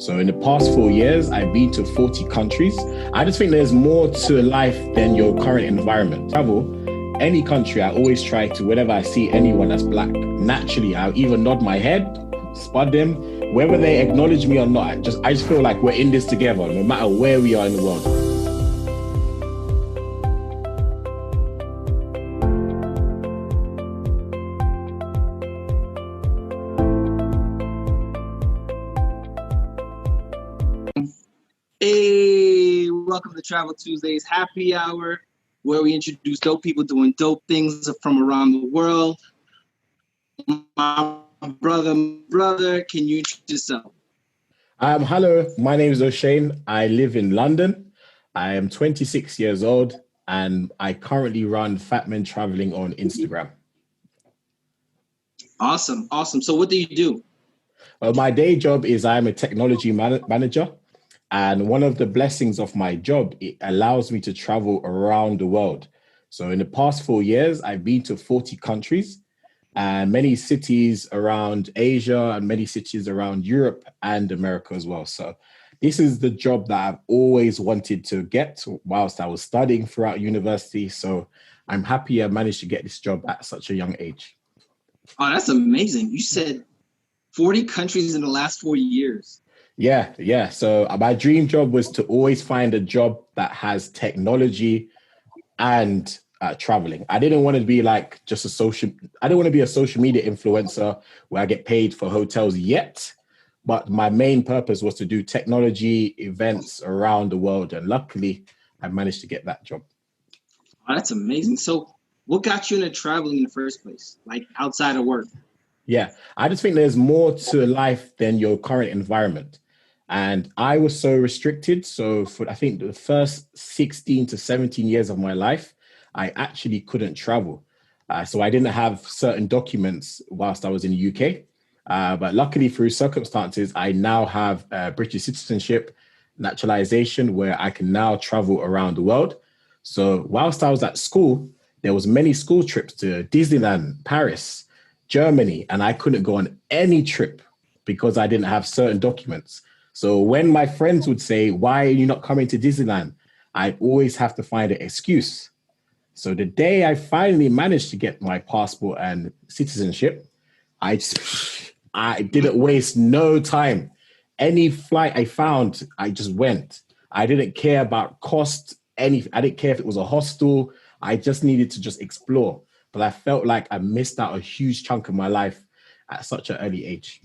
So in the past 4 years, I've been to 40 countries. I just think there's more to life than your current environment. Travel, any country, I always try to, whenever I see anyone that's black, naturally, I'll either nod my head, spud them, whether they acknowledge me or not. I just feel like we're in this together, no matter where we are in the world. Hey, welcome to Travel Tuesdays Happy Hour, where we introduce dope people doing dope things from around the world. My brother, can you introduce yourself? Hello, my name is O'Shane. I live in London. I am 26 years old, and I currently run Fat Men Traveling on Instagram. Awesome. So what do you do? Well, my day job is I'm a technology manager. And one of the blessings of my job, it allows me to travel around the world. So in the past 4 years, I've been to 40 countries and many cities around Asia and many cities around Europe and America as well. So this is the job that I've always wanted to get whilst I was studying throughout university. So I'm happy I managed to get this job at such a young age. Oh, that's amazing. You said 40 countries in the last 4 years. Yeah. So my dream job was to always find a job that has technology and traveling. I didn't want to be like I didn't want to be a social media influencer where I get paid for hotels yet. But my main purpose was to do technology events around the world. And luckily, I managed to get that job. Oh, that's amazing. So what got you into traveling in the first place, like outside of work? Yeah, I just think there's more to life than your current environment. And I was so restricted. So for, I think, the first 16 to 17 years of my life, I actually couldn't travel. So I didn't have certain documents whilst I was in the UK. But luckily, through circumstances, I now have British citizenship, naturalization, where I can now travel around the world. So whilst I was at school, there was many school trips to Disneyland, Paris, Germany, and I couldn't go on any trip because I didn't have certain documents. So when my friends would say, "Why are you not coming to Disneyland?" I always have to find an excuse. So the day I finally managed to get my passport and citizenship, I didn't waste no time. Any flight I found, I just went. I didn't care about cost. I didn't care if it was a hostel. I just needed to just explore. But I felt like I missed out a huge chunk of my life at such an early age.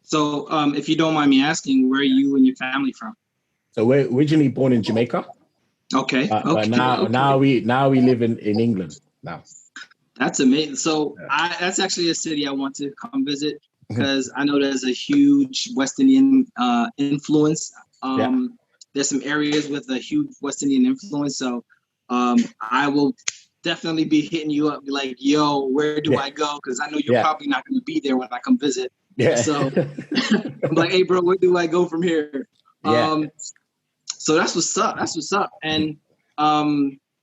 So if you don't mind me asking, where are you and your family from? So we're originally born in Jamaica. Okay. But now we live in England now. That's amazing. So that's actually a city I want to come visit because I know there's a huge West Indian influence. There's some areas with a huge West Indian influence. So I will definitely be hitting you up, be like, "Yo, where do I go?" Because I know you're probably not going to be there when I come visit. Yeah. So I'm like, "Hey, bro, where do I go from here?" So that's what's up. And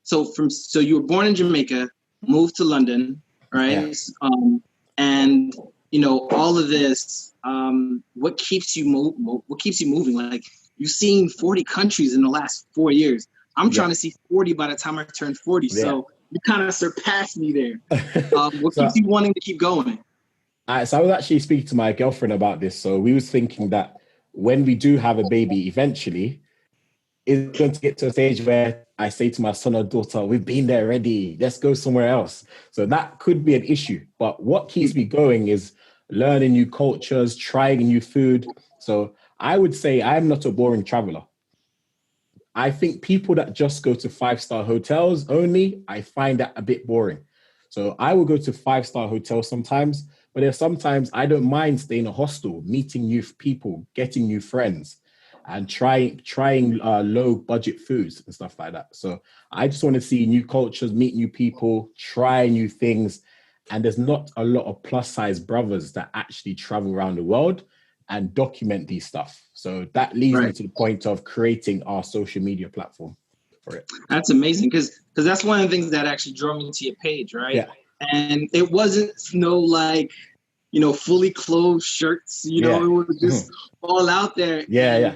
so you were born in Jamaica, moved to London, right? And all of this. What keeps you moving? Like, you've seen 40 countries in the last 4 years. I'm trying to see 40 by the time I turn 40. Yeah. So you kind of surpassed me there. What keeps you wanting to keep going? So I was actually speaking to my girlfriend about this. So we was thinking that when we do have a baby eventually, it's going to get to a stage where I say to my son or daughter, "We've been there already. Let's go somewhere else." So that could be an issue. But what keeps me going is learning new cultures, trying new food. So I would say I'm not a boring traveler. I think people that just go to 5-star hotels only, I find that a bit boring. So I will go to 5-star hotels sometimes, but there's sometimes I don't mind staying in a hostel, meeting new people, getting new friends, and trying low budget foods and stuff like that. So I just want to see new cultures, meet new people, try new things. And there's not a lot of plus size brothers that actually travel around the world and document these stuff. So that leads me to the point of creating our social media platform for it. That's amazing because that's one of the things that actually drew me to your page, right? Yeah. And it wasn't no like fully clothed shirts. It was just all out there. Yeah.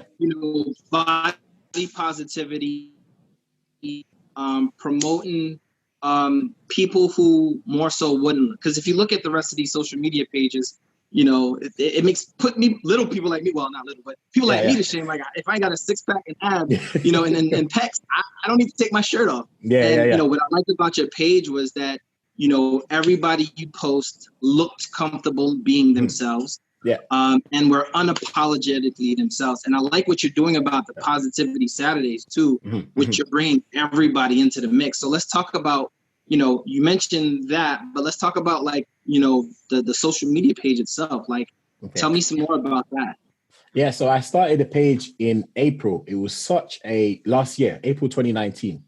Body positivity, promoting people who more so wouldn't. Because if you look at the rest of these social media pages, it makes little people like me, well, not little, but people like me to shame. Like, if I ain't got a six pack and abs, and pecs, I don't need to take my shirt off. What I liked about your page was that, everybody you post looked comfortable being themselves. Yeah. And were unapologetically themselves. And I like what you're doing about the Positivity Saturdays too, which you're bringing everybody into the mix. So let's talk about, you mentioned that, but let's talk about the social media page itself. Tell me some more about that. Yeah. So I started the page in April. It was last year, April 2019.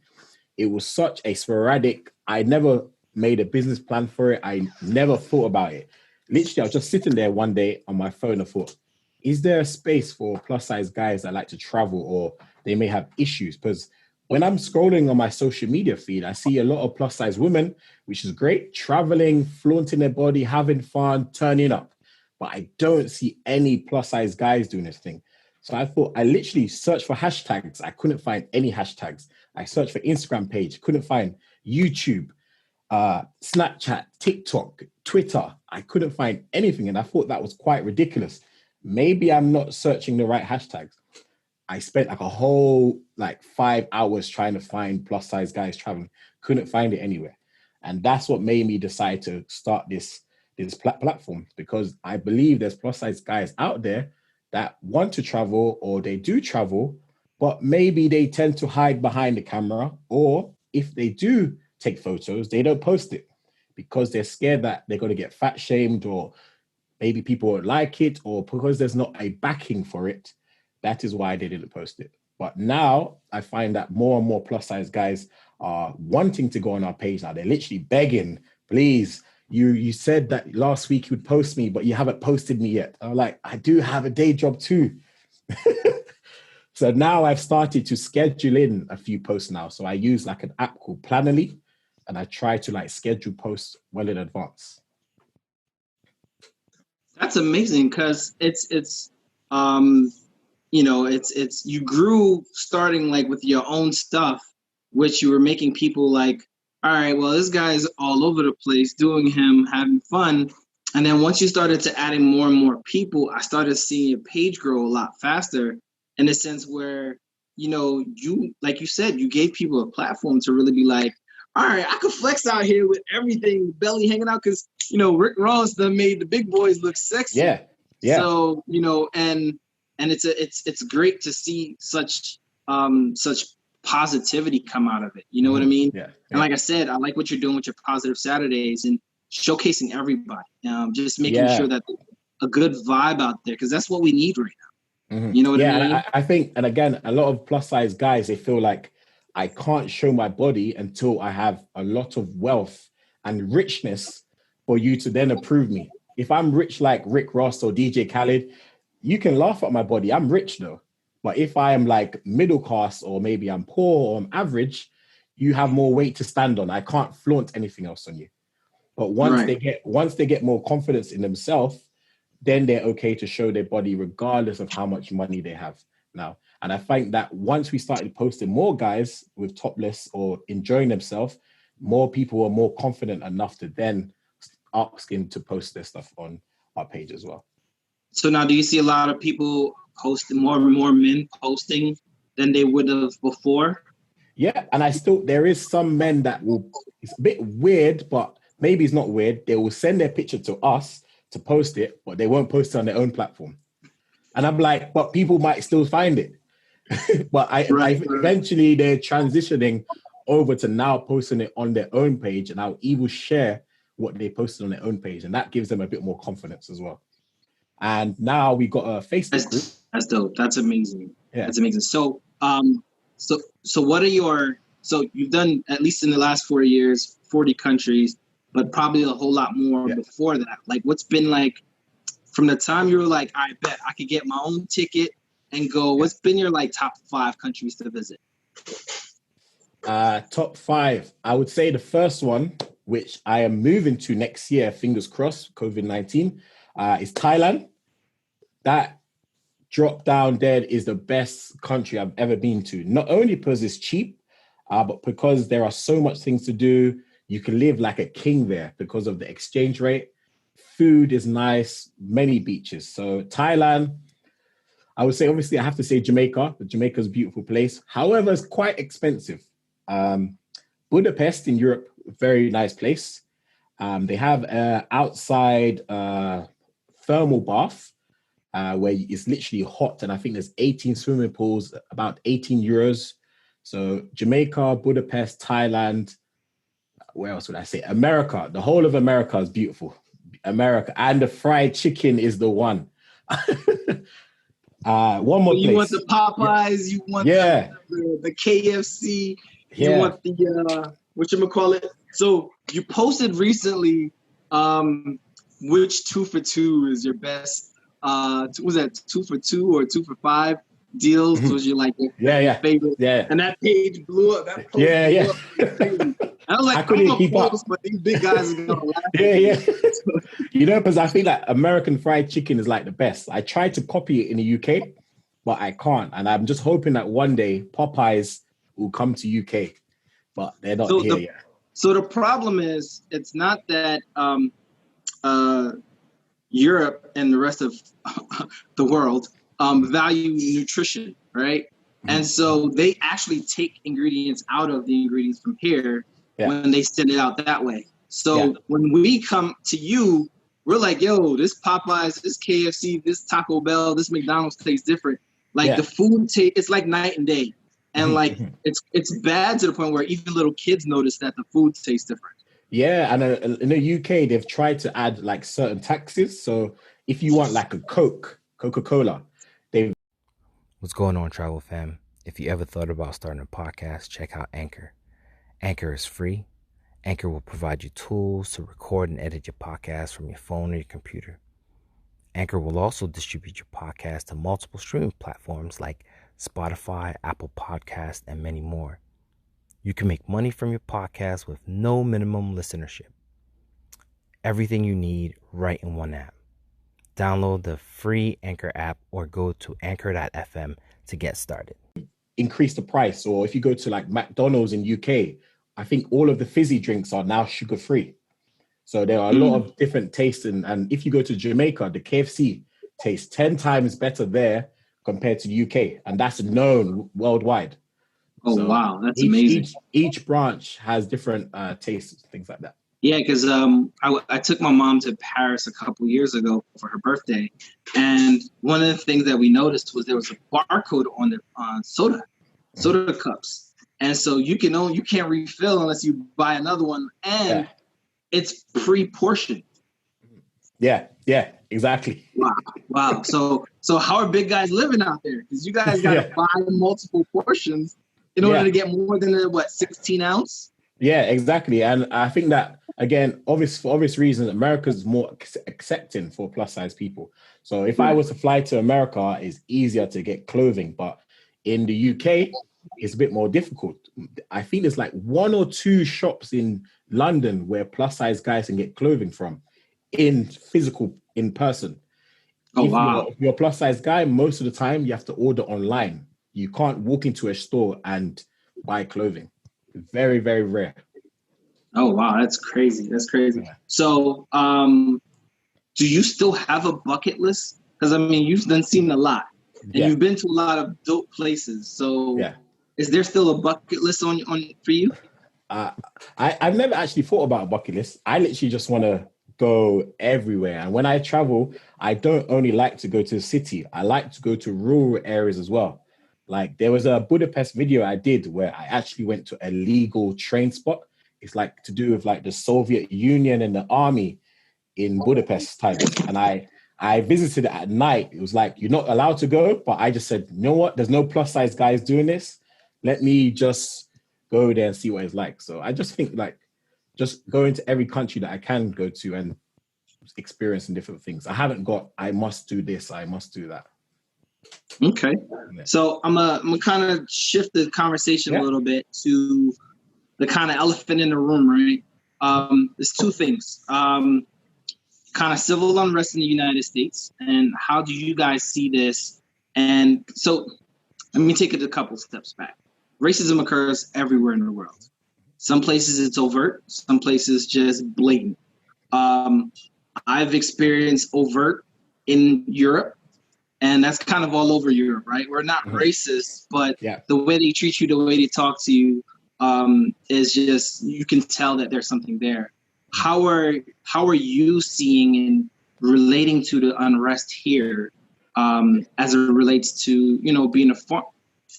It was such a sporadic, I never made a business plan for it. I never thought about it. Literally, I was just sitting there one day on my phone and thought, is there a space for plus size guys that like to travel or they may have issues? Because when I'm scrolling on my social media feed, I see a lot of plus size women, which is great, traveling, flaunting their body, having fun, turning up. But I don't see any plus size guys doing this thing. So I thought, I literally searched for hashtags. I couldn't find any hashtags. I searched for Instagram page, couldn't find YouTube, Snapchat, TikTok, Twitter. I couldn't find anything. And I thought that was quite ridiculous. Maybe I'm not searching the right hashtags. I spent a whole 5 hours trying to find plus size guys traveling. Couldn't find it anywhere. And that's what made me decide to start this platform, because I believe there's plus size guys out there that want to travel, or they do travel, but maybe they tend to hide behind the camera, or if they do take photos, they don't post it because they're scared that they're going to get fat shamed, or maybe people won't like it, or because there's not a backing for it. That is why they didn't post it. But now I find that more and more plus size guys are wanting to go on our page now. They're literally begging, please, you said that last week you would post me, but you haven't posted me yet. I'm like, I do have a day job too. So now I've started to schedule in a few posts now. So I use an app called Plannerly, and I try to schedule posts well in advance. That's amazing, because it's you grew starting with your own stuff, which you were making people all right, well, this guy's all over the place doing him, having fun. And then once you started to adding more and more people, I started seeing your page grow a lot faster, in the sense where, you, like you said, you gave people a platform to really be like, all right, I could flex out here with everything, belly hanging out, because, Rick Ross done made the big boys look sexy. Yeah. So, and it's great to see such positivity come out of it. You know what I mean? Yeah. And like I said, I like what you're doing with your Positive Saturdays and showcasing everybody. Just making sure that a good vibe out there, because that's what we need right now. You know what I mean? I think, and again, a lot of plus size guys, they feel like I can't show my body until I have a lot of wealth and richness for you to then approve me. If I'm rich like Rick Ross or DJ Khaled, you can laugh at my body. I'm rich though. But if I am middle class, or maybe I'm poor or I'm average, you have more weight to stand on. I can't flaunt anything else on you. But once they get more confidence in themselves, then they're okay to show their body regardless of how much money they have now. And I find that once we started posting more guys with topless or enjoying themselves, more people are more confident enough to then asking to post their stuff on our page as well. So now, do you see a lot of people posting, more and more men posting than they would have before? Yeah, and there is some men that will, it's a bit weird, but maybe it's not weird. They will send their picture to us to post it, but they won't post it on their own platform. And I'm like, but people might still find it. But eventually they're transitioning over to now posting it on their own page, and I'll even share what they posted on their own page. And that gives them a bit more confidence as well. And now we got a Facebook group. That's dope. That's amazing. Yeah. That's amazing. So, so what are so you've done, at least in the last 4 years, 40 countries, but probably a whole lot more before that. What's been from the time you were I bet I could get my own ticket and go, what's been your top 5 countries to visit? Top 5. I would say the first one, which I am moving to next year, fingers crossed, COVID-19. is Thailand. That drop down dead is the best country I've ever been to. Not only because it's cheap, but because there are so much things to do. You can live like a king there because of the exchange rate. Food is nice, many beaches. So Thailand, I would say, obviously, I have to say Jamaica. Jamaica's a beautiful place. However, it's quite expensive. Budapest in Europe, very nice place. They have an outside thermal bath where it's literally hot, and I think there's 18 swimming pools, about 18 euros. So Jamaica, Budapest, Thailand. Where else would I say? America. The whole of America is beautiful. America, and the fried chicken is the one. One more you place. Want the Popeyes, you want the KFC, you want the whatchamacallit. So you posted recently which 2 for 2 is your best was that 2 for 2 or 2 for 5 deals? Was your favorite? Yeah. And that page blew up. That post blew up. I was like, I couldn't keep up, but these big guys are gonna laugh. Yeah. Because I feel like American fried chicken is like the best. I tried to copy it in the UK, but I can't. And I'm just hoping that one day Popeyes will come to UK, but they're not here yet. So the problem is, it's not that Europe and the rest of the world value nutrition, right? Mm-hmm. And so they actually take ingredients out of the ingredients from here when they send it out that way. So when we come to you, we're like, yo, this Popeyes, this KFC, this Taco Bell, this McDonald's tastes different. Like the food it's like night and day. And like it's bad to the point where even little kids notice that the food tastes different. Yeah, and in the UK, they've tried to add like certain taxes. So if you want like a Coca-Cola, they've... What's going on, Travel Fam? If you ever thought about starting a podcast, check out Anchor. Anchor is free. Anchor will provide you tools to record and edit your podcast from your phone or your computer. Anchor will also distribute your podcast to multiple streaming platforms like Spotify, Apple Podcasts, and many more. You can make money from your podcast with no minimum listenership. Everything you need right in one app. Download the free Anchor app or go to anchor.fm to get started. Increase the price, or if you go to like McDonald's in UK, I think all of the fizzy drinks are now sugar-free. So there are a lot of different tastes. And if you go to Jamaica, the KFC tastes 10 times better there compared to the UK. And that's known worldwide. Oh, so wow. That's amazing. Each branch has different tastes, things like that. Yeah, because I took my mom to Paris a couple years ago for her birthday. And one of the things that we noticed was there was a barcode on the soda cups. And so you can't refill unless you buy another one. And it's pre-portioned. Yeah, exactly. Wow. So how are big guys living out there? Because you guys got to buy multiple portions in order to get more than 16 ounce? Yeah, exactly. And I think that, again, for obvious reasons, America's more accepting for plus size people. So if I was to fly to America, it's easier to get clothing. But in the UK, it's a bit more difficult. I think there's like 1 or 2 shops in London where plus size guys can get clothing from in person. If you're a plus size guy, most of the time you have to order online. You can't walk into a store and buy clothing. Very, very rare. Oh, wow. That's crazy. Yeah. So do you still have a bucket list? Because, I mean, you've done seen a lot. And you've been to a lot of dope places. So is there still a bucket list on for you? I've never actually thought about a bucket list. I literally just want to go everywhere. And when I travel, I don't only like to go to the city. I like to go to rural areas as well. Like there was a Budapest video I did where I actually went to a legal train spot. It's like to do with like the Soviet Union and the army in Budapest times. And I visited it at night. It was like, you're not allowed to go, but I just said, you know what? There's no plus size guys doing this. Let me just go there and see what it's like. So I just think like just going to every country that I can go to and experiencing different things. I must do this, I must do that. Okay. So I'm gonna kind of shift the conversation a little bit to the kind of elephant in the room, right? There's 2 things. kind of civil unrest in the United States, and how do you guys see this? And so let me take it a couple steps back. Racism occurs everywhere in the world. Some places it's overt, some places just blatant. I've experienced overt in Europe, and that's kind of all over Europe, right? We're not racist, but the way they treat you, the way they talk to you, is just, you can tell that there's something there. How are you seeing and relating to the unrest here, as it relates to, you know, being a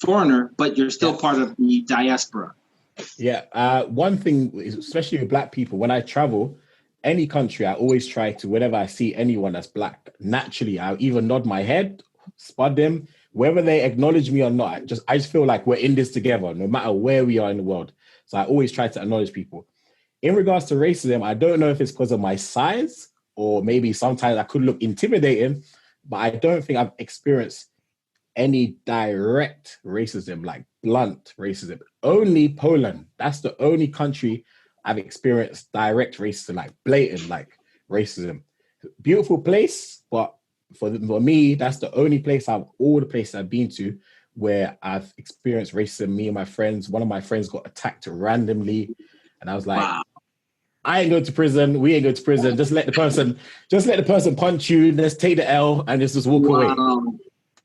foreigner, but you're still part of the diaspora? Yeah, one thing, especially with Black people, when I travel, any country, I always try to, whenever I see anyone that's Black, naturally, I'll either nod my head, spud them, whether they acknowledge me or not. I just feel like we're in this together, no matter where we are in the world. So I always try to acknowledge people. In regards to racism, I don't know if it's because of my size, or maybe sometimes I could look intimidating, but I don't think I've experienced any direct racism, like blunt racism. Only Poland. That's the only country I've experienced direct racism, like blatant, like racism. Beautiful place, but for me, that's the only place all the places I've been to where I've experienced racism. Me and my friends, one of my friends got attacked randomly, and I was like, wow. I ain't going to prison. We ain't going to prison. Just let the person punch you. Let's take the L and just walk away.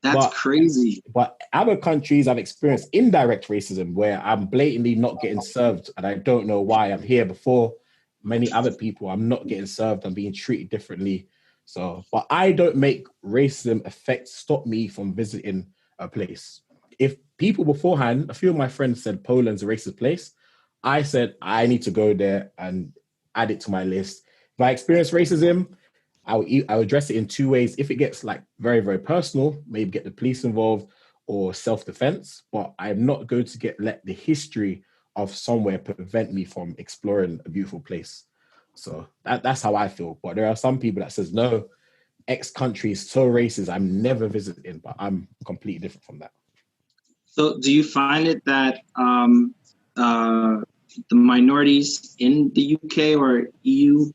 That's crazy. But other countries, I've experienced indirect racism where I'm blatantly not getting served, and I don't know why. I'm here before many other people. I'm not getting served. I'm being treated differently. So, but I don't make racism stop me from visiting a place. If people beforehand, a few of my friends said Poland's a racist place, I said I need to go there and add it to my list. If I experience racism, I'll address it in two ways. If it gets like very, very personal, maybe get the police involved or self-defense, but I'm not going to let the history of somewhere prevent me from exploring a beautiful place. So that's how I feel. But there are some people that says, no, X country is so racist, I'm never visiting, but I'm completely different from that. So do you find it that the minorities in the UK or EU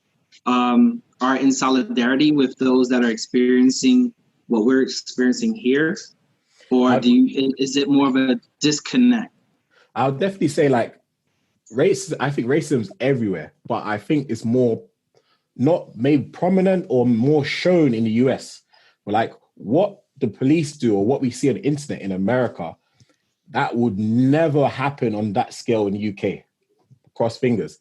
are in solidarity with those that are experiencing what we're experiencing here? Or is it more of a disconnect? I'll definitely say like I think racism's everywhere, but I think it's more not maybe prominent or more shown in the US. But like what the police do or what we see on the internet in America, that would never happen on that scale in the UK. Cross fingers.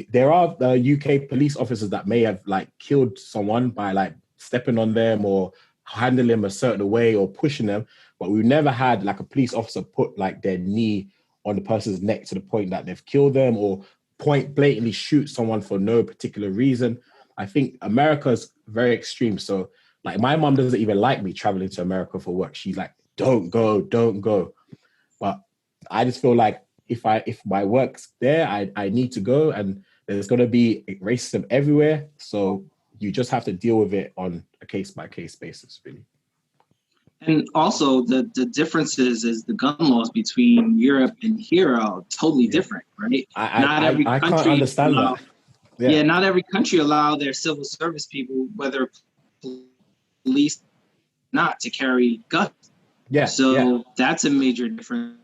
There are UK police officers that may have like killed someone by like stepping on them or handling them a certain way or pushing them, but we've never had like a police officer put like their knee on the person's neck to the point that they've killed them or blatantly shoot someone for no particular reason. I think America's very extreme. So like my mom doesn't even like me traveling to America for work. She's like, don't go. But I just feel like if my work's there, I need to go, and there's going to be racism everywhere. So you just have to deal with it on a case-by-case basis, really. And also the differences is the gun laws between Europe and here are totally different, right? I can't understand that. Yeah, not every country allow their civil service people, whether police or not, to carry guns. Yeah. So that's a major difference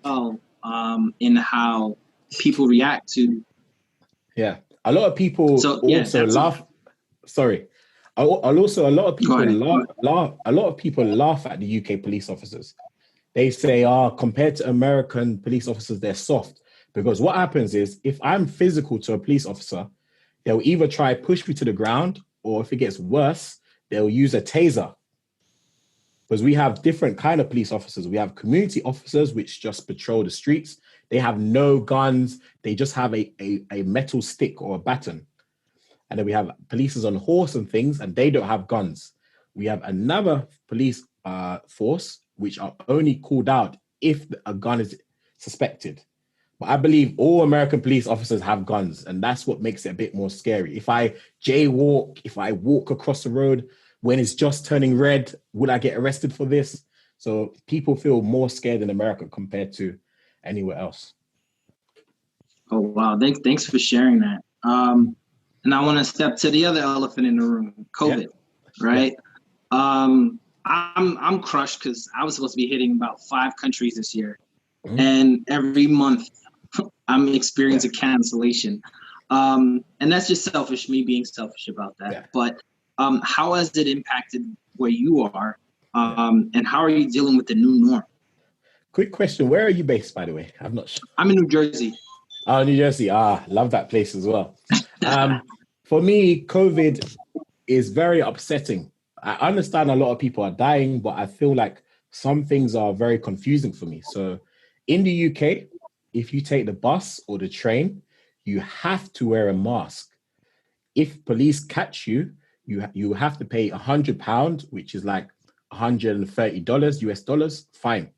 in how people react to. Yeah, a lot of people also laugh. Sorry, a lot of people laugh at the UK police officers. They say, compared to American police officers, they're soft. Because what happens is, if I'm physical to a police officer, they'll either try push me to the ground, or if it gets worse, they'll use a taser. Because we have different kind of police officers. We have community officers, which just patrol the streets. They have no guns. They just have a metal stick or a baton. And then we have police on horse and things, and they don't have guns. We have another police force, which are only called out if a gun is suspected. But I believe all American police officers have guns, and that's what makes it a bit more scary. If I jaywalk, if I walk across the road when it's just turning red, would I get arrested for this? So people feel more scared in America compared to anywhere else. Oh, wow. Thanks for sharing that. and I want to step to the other elephant in the room, COVID, right? I'm crushed because I was supposed to be hitting about 5 countries this year, and every month I'm experiencing cancellation. And that's just selfish, me being selfish about that. But how has it impacted where you are, and how are you dealing with the new norm? Quick question. Where are you based, by the way? I'm not sure. I'm in New Jersey. Oh, New Jersey. Love that place as well. For me, COVID is very upsetting. I understand a lot of people are dying, but I feel like some things are very confusing for me. So in the UK, if you take the bus or the train, you have to wear a mask. If police catch you, you have to pay £100, which is like $130 US dollars, fine.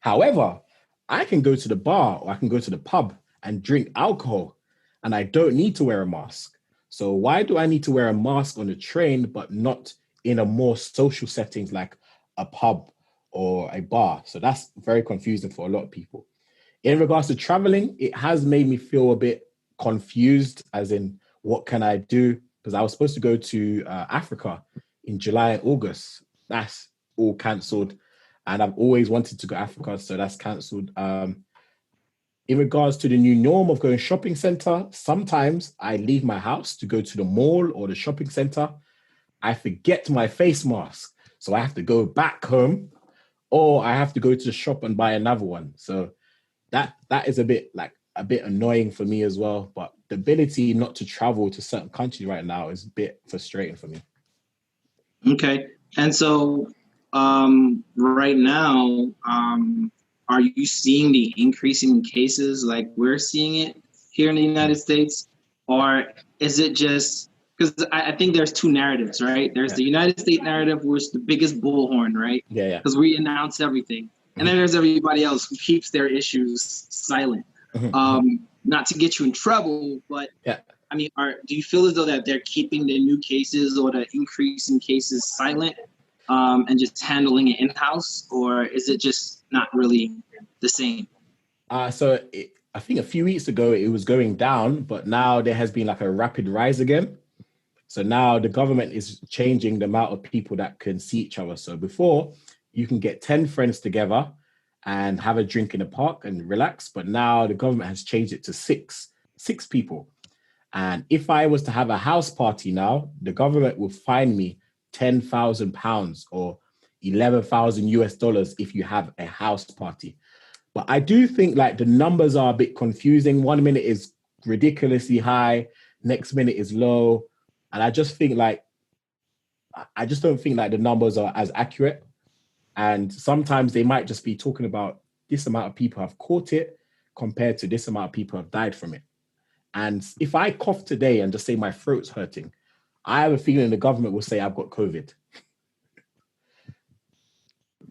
However, I can go to the bar or I can go to the pub and drink alcohol, and I don't need to wear a mask. So why do I need to wear a mask on the train, but not in a more social settings like a pub or a bar? So that's very confusing for a lot of people. In regards to traveling, it has made me feel a bit confused, as in, what can I do? Because I was supposed to go to Africa in July and August. That's all cancelled. And I've always wanted to go to Africa, so that's cancelled. In regards to the new norm of going shopping center, sometimes I leave my house to go to the mall or the shopping center. I forget my face mask. So I have to go back home, or I have to go to the shop and buy another one. So that is a bit annoying for me as well. But the ability not to travel to certain countries right now is a bit frustrating for me. Okay. And so right now, are you seeing the increasing cases like we're seeing it here in the United States? Or is it just, because I think there's 2 narratives, right? There's the United States narrative, which is the biggest bullhorn, right? Yeah. Because we announce everything. And then there's everybody else who keeps their issues silent. Not to get you in trouble, but I mean, do you feel as though that they're keeping the new cases or the increase in cases silent, and just handling it in-house, or is it just not really the same? I think a few weeks ago it was going down, but now there has been like a rapid rise again. So now the government is changing the amount of people that can see each other. So before, you can get 10 friends together and have a drink in the park and relax. But now the government has changed it to six people. And if I was to have a house party now, the government will fine me £10,000 or 11,000 US dollars if you have a house party. But I do think like the numbers are a bit confusing. 1 minute is ridiculously high, next minute is low. And I just think I just don't think like the numbers are as accurate. And sometimes they might just be talking about this amount of people have caught it compared to this amount of people have died from it. And if I cough today and just say my throat's hurting, I have a feeling the government will say I've got COVID.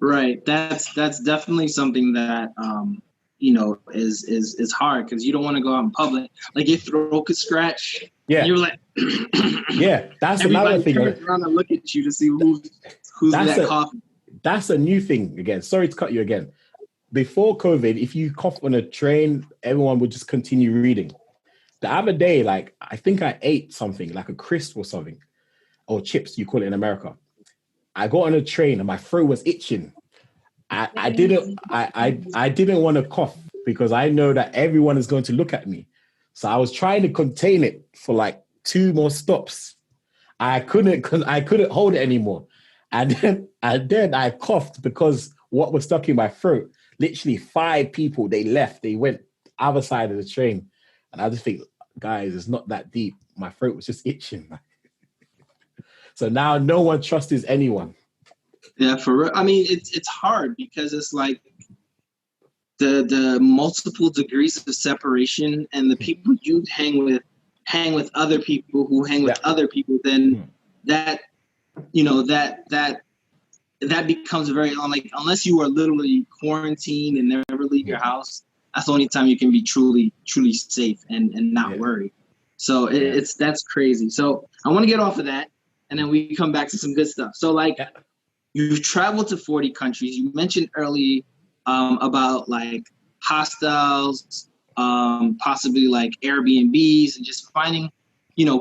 Right. That's definitely something that is hard, because you don't want to go out in public. Like your throat could scratch. Yeah. You're like, yeah, that's another thing. Everybody turns around and look at you to see who's that coughing. That's a new thing again. Sorry to cut you again. Before COVID, if you cough on a train, everyone would just continue reading. The other day, like I think I ate something like a crisp or something, or chips, you call it in America. I got on a train and my throat was itching. I didn't want to cough because I know that everyone is going to look at me. So I was trying to contain it for like 2 more stops. I couldn't hold it anymore. And then I coughed because what was stuck in my throat. Literally 5 people, they left. They went other side of the train. And I just think, guys, it's not that deep. My throat was just itching. So now no one trusts anyone. Yeah, for real. I mean, it's hard because it's like the multiple degrees of separation, and the people you hang with other people who hang with other people. Then that becomes very, like, unless you are literally quarantined and never leave your house, that's the only time you can be truly safe and not worried. So that's crazy. So I want to get off of that, and then we come back to some good stuff. So like, you've traveled to 40 countries. You mentioned earlier about like hostels, possibly like Airbnbs, and just finding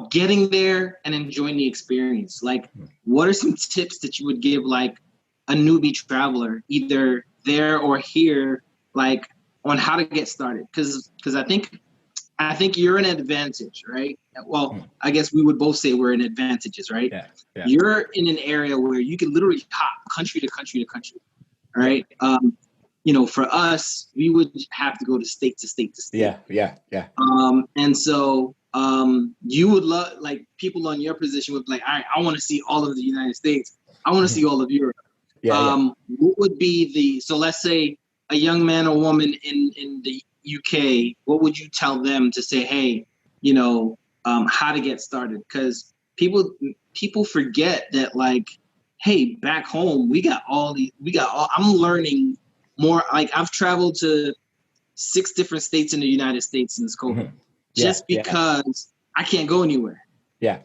getting there and enjoying the experience. Like, what are some tips that you would give like a newbie traveler, either there or here, like on how to get started? Because I think you're an advantage, right? Well, I guess we would both say we're in advantages, right? Yeah. You're in an area where you can literally hop country to country to country, right? For us, we would have to go to state to state to state. Yeah. And so you would love, like, people on your position would be like, all right, I want to see all of the United States. I want to see all of Europe. What would be so let's say a young man or woman in the UK, what would you tell them to say, hey, how to get started? Because people forget that, like, hey, back home, I'm learning more. Like, I've traveled to 6 different states in the United States since COVID, because I can't go anywhere.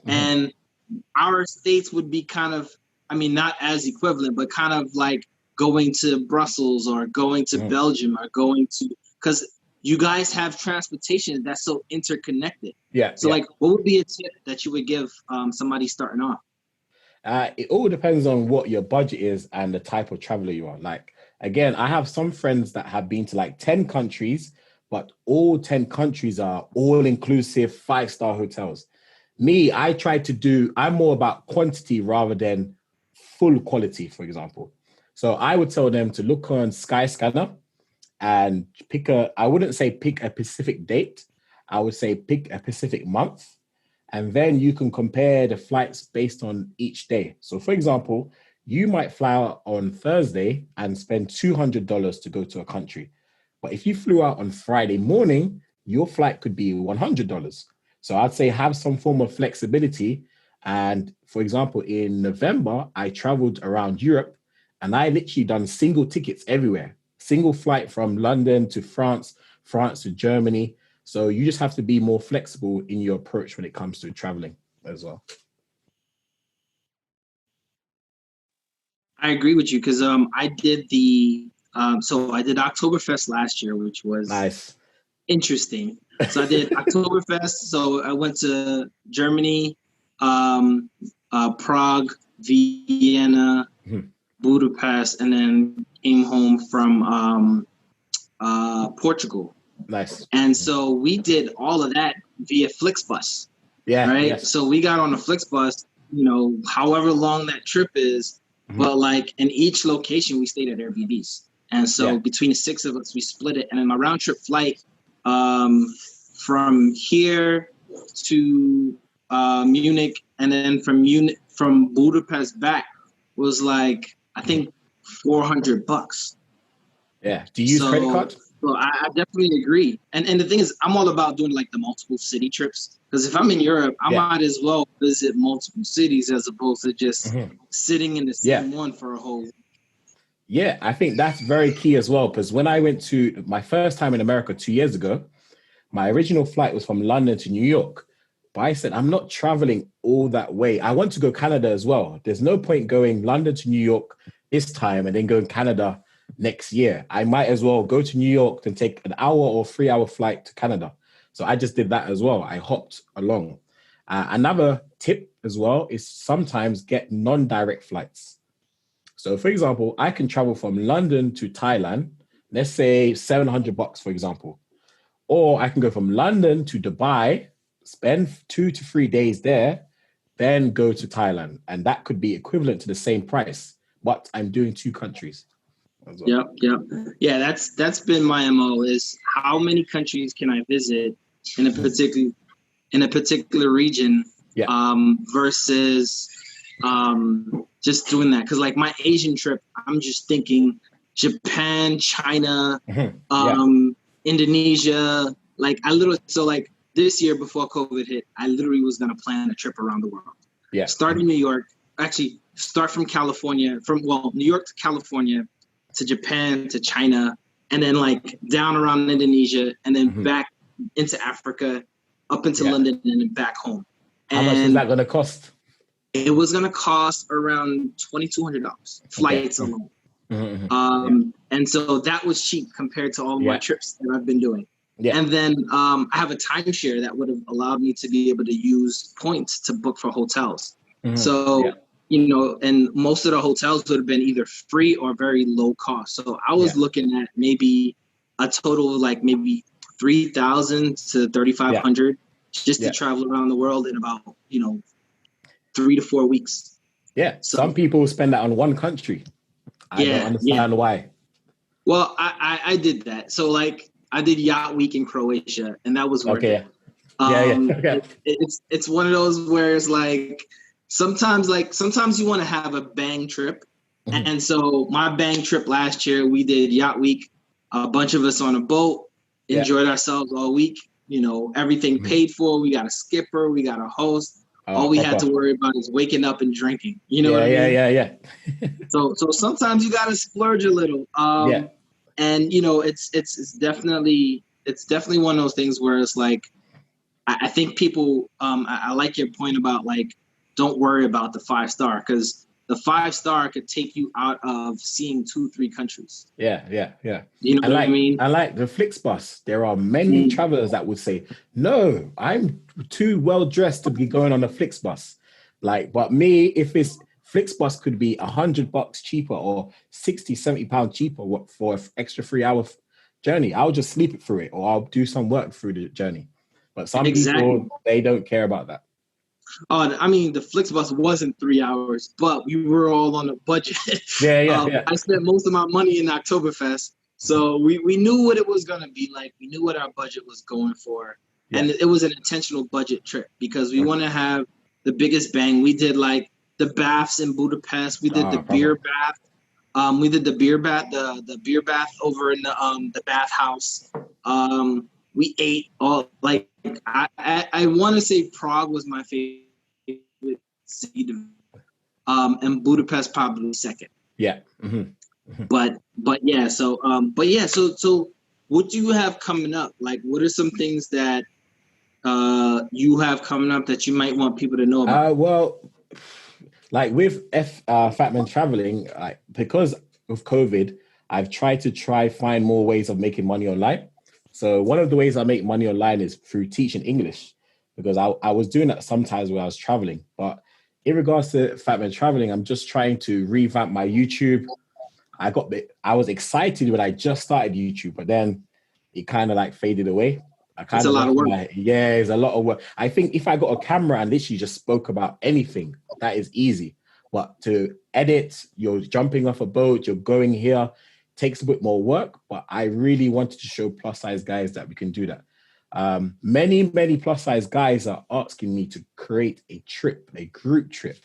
And our states would be kind of, not as equivalent, but kind of like going to Brussels or going to Belgium or because you guys have transportation that's so interconnected. Like, what would be a tip that you would give somebody starting off? It all depends on what your budget is and the type of traveler you are. Like, again, I have some friends that have been to like 10 countries, but all 10 countries are all-inclusive 5-star hotels. Me, I'm more about quantity rather than full quality, for example. So I would tell them to look on Skyscanner and I wouldn't say pick a specific date. I would say pick a specific month. And then you can compare the flights based on each day. So for example, you might fly out on Thursday and spend $200 to go to a country. But if you flew out on Friday morning, your flight could be $100. So I'd say have some form of flexibility. And for example, in November, I traveled around Europe and I literally done single tickets everywhere. Single flight from London to France to Germany. So you just have to be more flexible in your approach when it comes to traveling as well. I agree with you, because I did I did Oktoberfest last year, which was nice, interesting. So I did Oktoberfest. So I went to Germany, Prague, Vienna, Budapest, and then came home from Portugal. Nice. And so we did all of that via Flixbus. Right. Yes. So we got on a Flixbus, however long that trip is. But like in each location, we stayed at Airbnbs. And so between the 6 of us, we split it. And then my round trip flight from here to Munich, and then from Budapest back was like, I think $400. Yeah. Do you use credit card? So I definitely agree. And the thing is, I'm all about doing like the multiple city trips. Because if I'm in Europe, I might as well visit multiple cities as opposed to just sitting in the same one for a whole week. Yeah, I think that's very key as well. Because when I went to my first time in America 2 years ago, my original flight was from London to New York. But I said, I'm not traveling all that way. I want to go Canada as well. There's no point going London to New York this time and then going Canada next year. I might as well go to New York and take an hour or 3-hour flight to Canada. So I just did that as well. I hopped along. Another tip as well is sometimes get non-direct flights. So for example, I can travel from London to Thailand, let's say $700, for example. Or I can go from London to Dubai, spend 2 to 3 days there, then go to Thailand. And that could be equivalent to the same price, but I'm doing 2 countries. Well. Yep. Yeah, that's been my MO, is how many countries can I visit in a particular region versus just doing that. Because like my Asian trip, I'm just thinking Japan, China, Indonesia. Like like this year before COVID hit, I literally was going to plan a trip around the world. Yeah. Start in New York, actually start from California, New York to California, to Japan, to China, and then like down around Indonesia, and then back into Africa, up into London, and then back home. How much is that going to cost? It was going to cost around $2,200 flights alone. And so that was cheap compared to all my trips that I've been doing. Yeah. And then I have a timeshare that would have allowed me to be able to use points to book for hotels. So, and most of the hotels would have been either free or very low cost. So I was looking at maybe a total of like maybe 3,000 to 3,500 just to travel around the world in about, 3 to 4 weeks. Yeah. So, some people spend that on one country. I don't understand why. Well, I did that. So like I did Yacht Week in Croatia, and that was worth it. It's one of those where it's like sometimes you want to have a bang trip. And so my bang trip last year, we did Yacht Week, a bunch of us on a boat, enjoyed ourselves all week, everything paid for. We got a skipper, we got a host. All we had to worry about is waking up and drinking. You know what I mean? Yeah. So sometimes you gotta splurge a little. And it's definitely one of those things where it's like I think people I like your point about like don't worry about the 5-star, because the 5-star could take you out of seeing 2-3 countries. Yeah. You know what I mean? I like the Flixbus. There are many travelers that would say, no, I'm too well dressed to be going on a Flixbus. Like, but me, if it's Flixbus could be $100 cheaper or 60, 70 pounds cheaper for an extra 3-hour journey. I'll just sleep it through it, or I'll do some work through the journey. But some people, they don't care about that. I mean, the Flixbus wasn't 3 hours, but we were all on a budget. I spent most of my money in Oktoberfest. So we knew what it was going to be like. We knew what our budget was going for. Yeah. And it was an intentional budget trip because we want to have the biggest bang. We did like the baths in Budapest. We did the beer bath. We did the beer bath, the beer bath over in the bathhouse. We ate all like I want to say Prague was my favorite city, and Budapest probably second. Yeah. But yeah, so what do you have coming up? Like, what are some things that you have coming up that you might want people to know about? Well, like with Fat Man Traveling, because of COVID, I've tried to find more ways of making money online. So one of the ways I make money online is through teaching English, because I was doing that sometimes when I was traveling. But in regards to Fat Man Traveling, I'm just trying to revamp my YouTube. I was excited when I just started YouTube, but then it kind of like faded away. It's a lot of work. It's a lot of work. I think if I got a camera and literally just spoke about anything, that is easy. But to edit, you're jumping off a boat, you're going here, takes a bit more work. But I really wanted to show plus size guys that we can do that. Many plus size guys are asking me to create a trip, a group trip.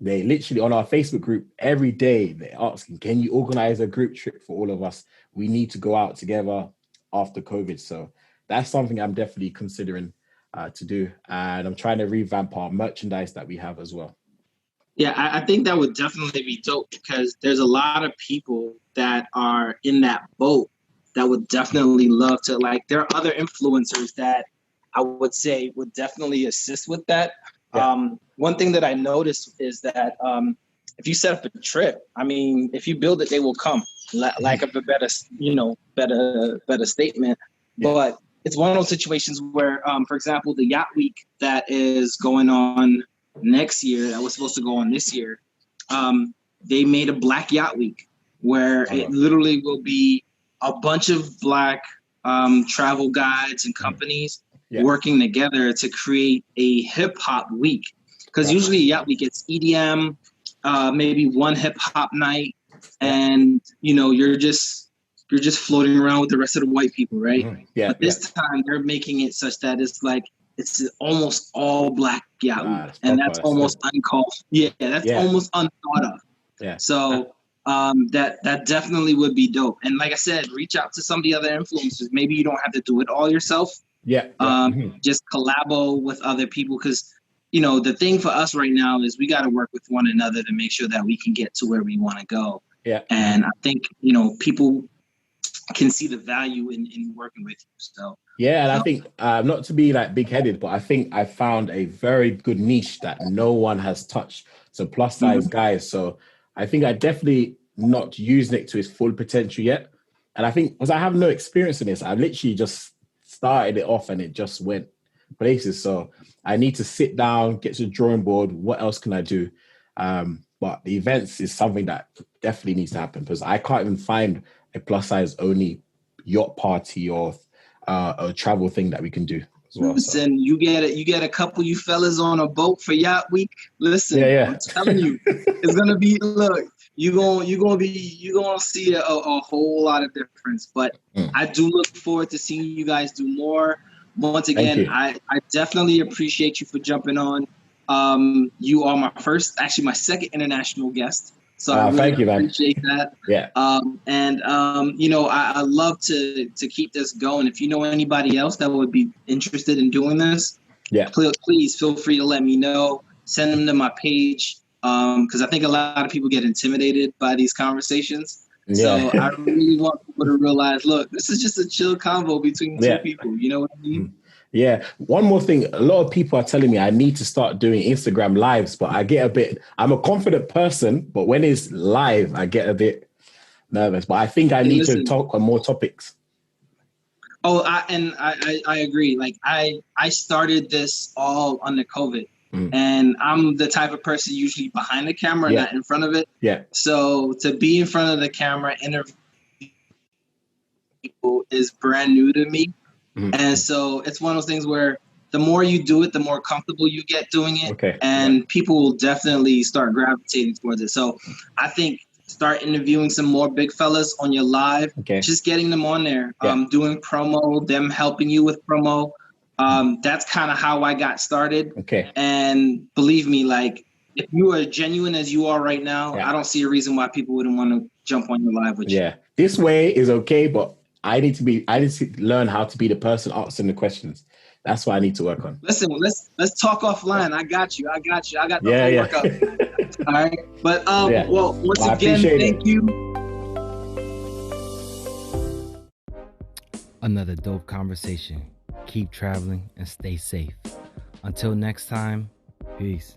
They literally on our Facebook group every day, they're asking, can you organize a group trip for all of us? We need to go out together after COVID. So that's something I'm definitely considering to do. And I'm trying to revamp our merchandise that we have as well. Yeah, I think that would definitely be dope, because there's a lot of people that are in that boat that would definitely love to, like, there are other influencers that I would say would definitely assist with that. Yeah. One thing that I noticed is that if you set up a trip, I mean, if you build it, they will come. Like a better statement. Yeah. But it's one of those situations where, for example, the Yacht Week that is going on next year, that was supposed to go on this year, they made a Black Yacht Week where it literally will be a bunch of Black travel guides and companies working together to create a hip hop week. Because usually Yacht Week, it's EDM, maybe one hip hop night, and you're just floating around with the rest of the white people, right? But this time they're making it such that it's like it's almost all Black Yacht Week, and that's almost uncalled. Yeah, that's almost unthought of. Yeah. So that definitely would be dope. And like I said, reach out to some of the other influencers. Maybe you don't have to do it all yourself. Just collabo with other people, because the thing for us right now is we got to work with one another to make sure that we can get to where we want to go. Yeah. And I think people can see the value in working with you. So and I think not to be like big-headed, but I think I found a very good niche that no one has touched. So plus size guys. So I think I definitely not using it to its full potential yet. And I think because I have no experience in this, I've literally just started it off and it just went places. So I need to sit down, get to the drawing board. What else can I do? But the events is something that definitely needs to happen, because I can't even find a plus size only yacht party or a travel thing that we can do as well. Listen, you get a couple you fellas on a boat for yacht week. Listen, I'm telling you, it's gonna be, look, you're gonna see a whole lot of difference. But I do look forward to seeing you guys do more. Once again, I definitely appreciate you for jumping on. You are my second international guest. So I really appreciate that. Yeah. I love to keep this going. If you know anybody else that would be interested in doing this, please feel free to let me know. Send them to my page, because I think a lot of people get intimidated by these conversations. So I really want people to realize, look, this is just a chill convo between two people. You know what I mean? Yeah. One more thing. A lot of people are telling me I need to start doing Instagram lives, but I'm a confident person, but when it's live, I get a bit nervous. But I think I need to talk on more topics. Oh, I agree. Like I started this all under COVID. And I'm the type of person usually behind the camera, not in front of it. Yeah. So to be in front of the camera, interview people is brand new to me. And so it's one of those things where the more you do it, the more comfortable you get doing it. And people will definitely start gravitating towards it. So I think start interviewing some more big fellas on your live, just getting them on there, doing promo, them helping you with promo. That's kind of how I got started. And believe me, like, if you are genuine as you are right now, I don't see a reason why people wouldn't want to jump on your live with you. Yeah, this way is okay, but I need to learn how to be the person asking the questions. That's what I need to work on. Listen, let's talk offline. I got you. I got the whole workout. All right. But well, once again, thank you. Another dope conversation. Keep traveling and stay safe. Until next time, peace.